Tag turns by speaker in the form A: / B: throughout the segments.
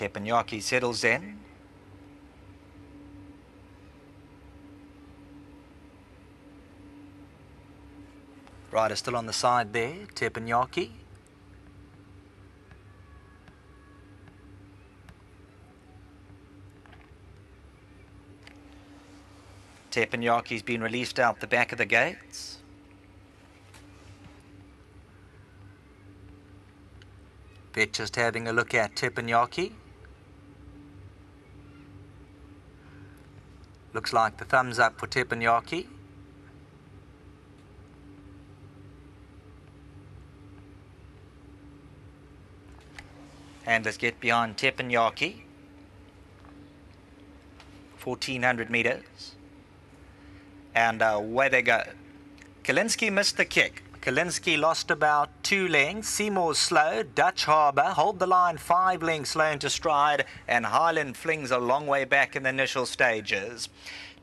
A: Teppanyaki settles in. Rider still on the side there, Teppanyaki. Teppanyaki's been released out the back of the gates. Vet just having a look at Teppanyaki. Looks like the thumbs up for Teppanyaki. And let's get behind Teppanyaki. 1400 meters. And away they go. Kalinski missed the kick. Kalinski lost about 2 lengths. Seymour's slow. Dutch Harbour hold the line 5 lengths slow into stride. And Highland Fling's a long way back in the initial stages.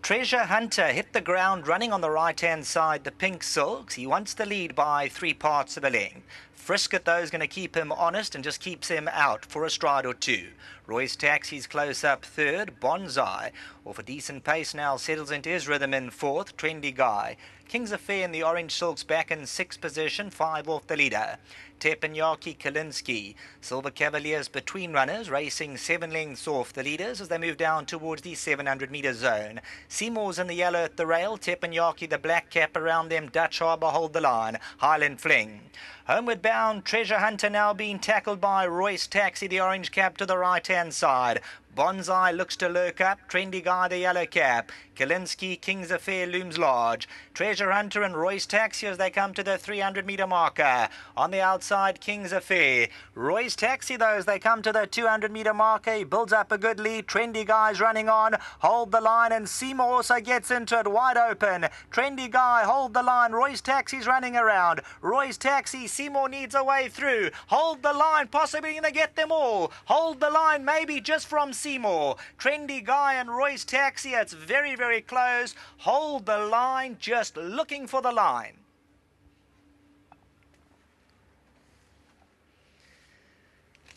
A: Treasure Hunter hit the ground running on the right-hand side, the pink silks. He wants the lead by 3 parts of a length. Frisket, though, is going to keep him honest and just keeps him out for a stride or 2. Roy's Taxi's close up 3rd. Bonsai, off a decent pace now, settles into his rhythm in 4th. Trendy Guy. King's Affair in the orange silks back in 6th position, 5 off the leader. Teppanyaki, Kalinski. Silver Cavaliers between runners, racing 7 lengths off the leaders as they move down towards the 700-metre zone. Seymour's in the yellow at the rail. Teppanyaki, the black cap around them. Dutch Harbour hold the line. Highland Fling. Homeward bound, Treasure Hunter now being tackled by Roy's Taxi, the orange cap to the right-hand side. Bonsai looks to lurk up. Trendy Guy, the yellow cap. Kalinski, King's Affair looms large. Treasure Hunter and Roy's Taxi as they come to the 300-metre marker. On the outside, King's Affair. Roy's Taxi, though, as they come to the 200-metre marker. He builds up a good lead. Trendy Guy's running on. Hold the line, and Seymour also gets into it wide open. Trendy Guy, hold the line. Roy's Taxi's running around. Roy's Taxi, Seymour needs a way through. Hold the line, possibly going to get them all. Hold the line, maybe just from Seymour. Trendy Guy and Roy's Taxi, it's very, very close. Hold the line, just looking for the line.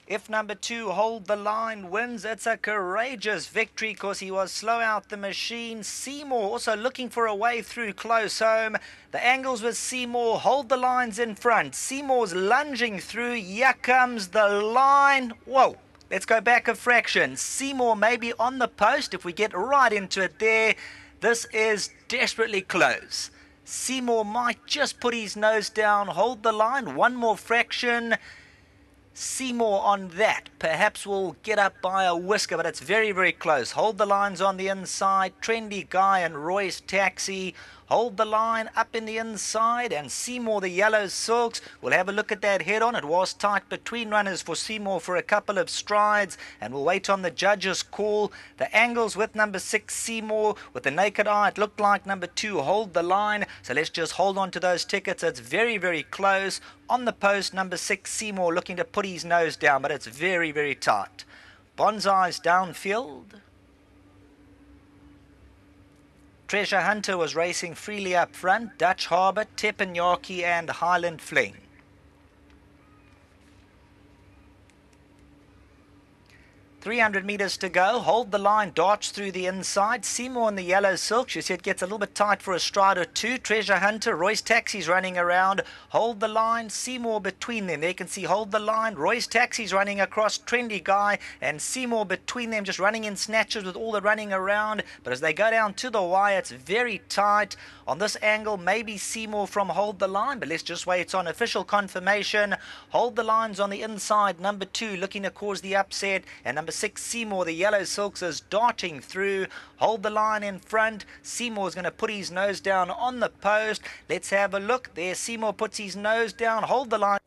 A: If number 2, Hold the Line, wins, it's a courageous victory because he was slow out the machine. Seymour also looking for a way through close home. The angles with Seymour, Hold the Line's in front. Seymour's lunging through. Here comes the line. Whoa. Let's go back a fraction. Seymour maybe on the post if we get right into it there. This is desperately close. Seymour might just put his nose down, hold the line, one more fraction. Seymour on that. Perhaps will get up by a whisker, but it's very, very close. Hold the Line's on the inside. Trendy Guy and Roy's Taxi. Hold the Line up in the inside, and Seymour, the yellow silks. We'll have a look at that head-on. It was tight between runners for Seymour for a couple of strides, and we'll wait on the judges' call. The angles with number 6, Seymour. With the naked eye, it looked like number 2, Hold the Line. So let's just hold on to those tickets. It's very, very close. On the post, number 6, Seymour, looking to put his nose down, but it's very, very tight. Bonsai's downfield. Treasure Hunter was racing freely up front. Dutch Harbour, Teppanyaki and Highland Fling. 300 metres to go. Hold the Line darts through the inside. Seymour in the yellow silks. You see it gets a little bit tight for a stride or 2. Treasure Hunter. Roy's Taxi's running around. Hold the Line. Seymour between them. There you can see Hold the Line. Roy's Taxi's running across. Trendy Guy and Seymour between them, just running in snatches with all the running around. But as they go down to the wire, it's very tight. On this angle, maybe Seymour from Hold the Line, but let's just wait on official confirmation. Hold the Line's on the inside. Number 2 looking to cause the upset, and number 6, Seymour, the yellow silks, is darting through. Hold the Line in front. Seymour's going to put his nose down on the post. Let's have a look. There, Seymour puts his nose down. Hold the Line.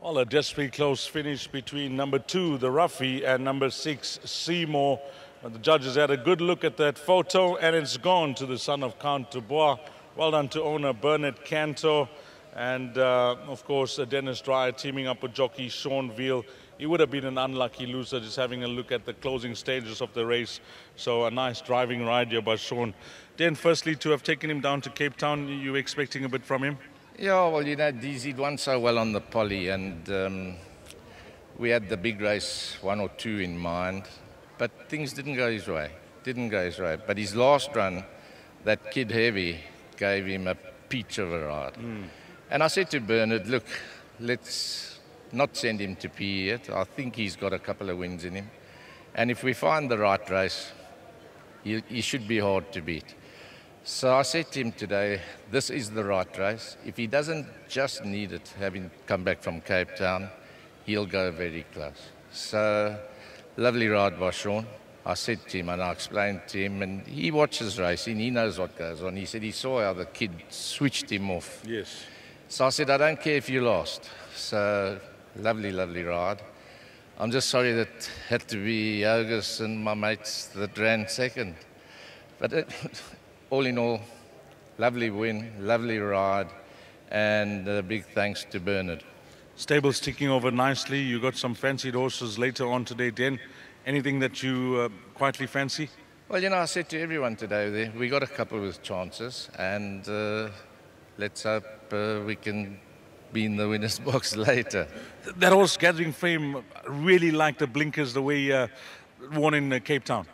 B: Well, a desperately close finish between number 2, the Roughie, and number 6, Seymour. But the judges had a good look at that photo, and it's gone to the son of Count de Bois. Well done to owner Bernard Canto. And, of course, Dennis Dreyer teaming up with jockey Sean Veal. He would have been an unlucky loser, just having a look at the closing stages of the race. So a nice driving ride here by Sean. Dan, firstly, to have taken him down to Cape Town, you were expecting a bit from him?
C: Yeah, well, you know, he'd won so well on the poly, and we had the big race 1 or 2 in mind, but things didn't go his way. But his last run, that Kid Heavy gave him a peach of a ride. And I said to Bernard, look, let's not send him to PE yet. I think he's got a couple of wins in him. And if we find the right race, he should be hard to beat. So I said to him today, this is the right race. If he doesn't just need it, having come back from Cape Town, he'll go very close. So, lovely ride by Sean. I said to him, and I explained to him, and he watches racing, he knows what goes on. He said he saw how the kid switched him off.
B: Yes.
C: So I said, I don't care if you lost. So, lovely, lovely ride. I'm just sorry that it had to be Yogus and my mates that ran second. But all in all, lovely win, lovely ride, and a big thanks to Bernard.
B: Stable's ticking over nicely. You got some fancied horses later on today, Den. Anything that you quietly fancy?
C: Well, you know, I said to everyone today, we got a couple with chances, and let's hope we can be in the winner's box later.
B: That horse, Gathering Fame, really liked the blinkers the way won in Cape Town.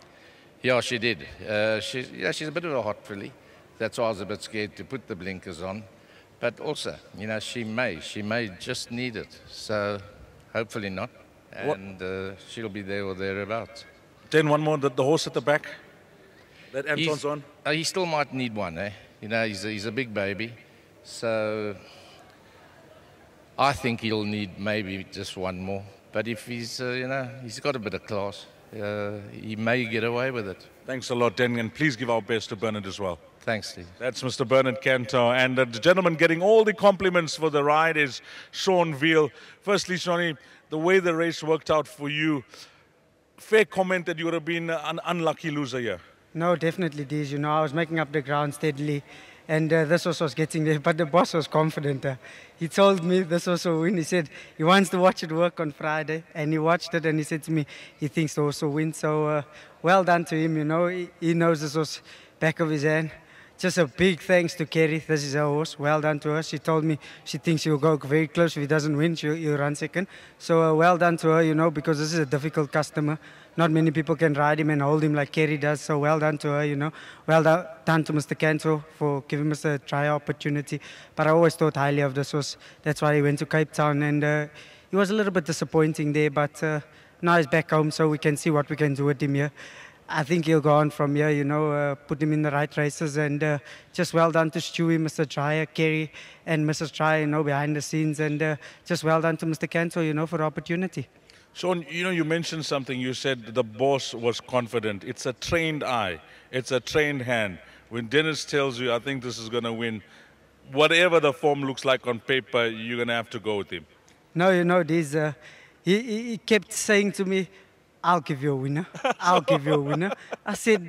C: Yeah, she did. She's a bit of a hot filly. That's why I was a bit scared to put the blinkers on. But also, you know, she may just need it. So hopefully not. And she'll be there or thereabouts.
B: Then one more, the horse at the back that Anton's on.
C: He still might need one, eh? You know, he's a big baby. So I think he'll need maybe just one more. But if he's, you know, he's got a bit of class, he may get away with it.
B: Thanks a lot, Den, and please give our best to Bernard as well.
C: Thanks, Steve.
B: That's Mr. Bernard Cantor. And the gentleman getting all the compliments for the ride is Sean Veal. Firstly, Shawnee, the way the race worked out for you, fair comment that you would have been an unlucky loser here.
D: No, definitely, Deez. You know, I was making up the ground steadily, and this horse was getting there. But the boss was confident. He told me this horse will win. He said he wants to watch it work on Friday, and he watched it, and he said to me he thinks the horse will win. So well done to him. You know, he knows this horse back of his hand. Just a big thanks to Kerry. This is her horse. Well done to her. She told me she thinks she'll go very close. If he doesn't win, he'll run second. So well done to her, you know, because this is a difficult customer. Not many people can ride him and hold him like Kerry does. So well done to her, you know. Well done to Mr. Cantor for giving us a try opportunity. But I always thought highly of this horse. That's why he went to Cape Town. And he was a little bit disappointing there. But now he's back home, so we can see what we can do with him here. I think he'll go on from here, you know, put him in the right races. And just well done to Stewie, Mr. Dreyer, Kerry, and Mrs. Dreyer, you know, behind the scenes. And just well done to Mr. Cantor, you know, for the opportunity.
B: Sean, you know, you mentioned something. You said the boss was confident. It's a trained eye. It's a trained hand. When Dennis tells you, I think this is going to win, whatever the form looks like on paper, you're going to have to go with him.
D: No, you know, he kept saying to me, I'll give you a winner. I'll give you a winner. I said,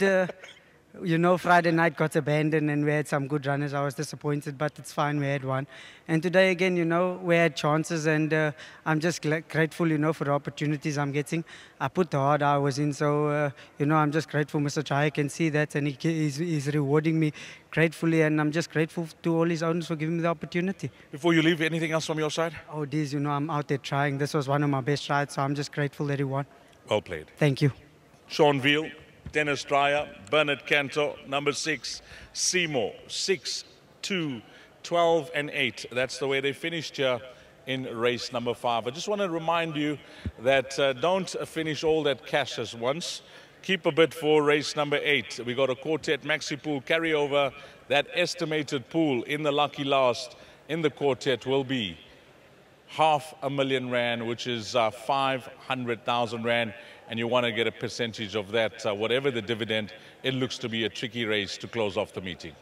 D: you know, Friday night got abandoned and we had some good runners. I was disappointed, but it's fine. We had one. And today, again, you know, we had chances and I'm just grateful, you know, for the opportunities I'm getting. I put the hard hours in, so, you know, I'm just grateful. Mr. Chai can see that and he's rewarding me gratefully, and I'm just grateful to all his owners for giving me the opportunity.
B: Before you leave, anything else from your side?
D: Oh, Deez, you know, I'm out there trying. This was one of my best rides, so I'm just grateful that he won.
B: Well played.
D: Thank you.
B: Sean Veal, Dennis Dreyer, Bernard Cantor, number 6, SEYMOUR, 6, 2, 12 and 8. That's the way they finished here in race number 5. I just want to remind you that don't finish all that cash at once. Keep a bit for race number 8. We got a quartet maxi pool carryover. That estimated pool in the lucky last in the quartet will be R500,000 Rand, which is 500,000 Rand, and you want to get a percentage of that, whatever the dividend. It looks to be a tricky race to close off the meeting.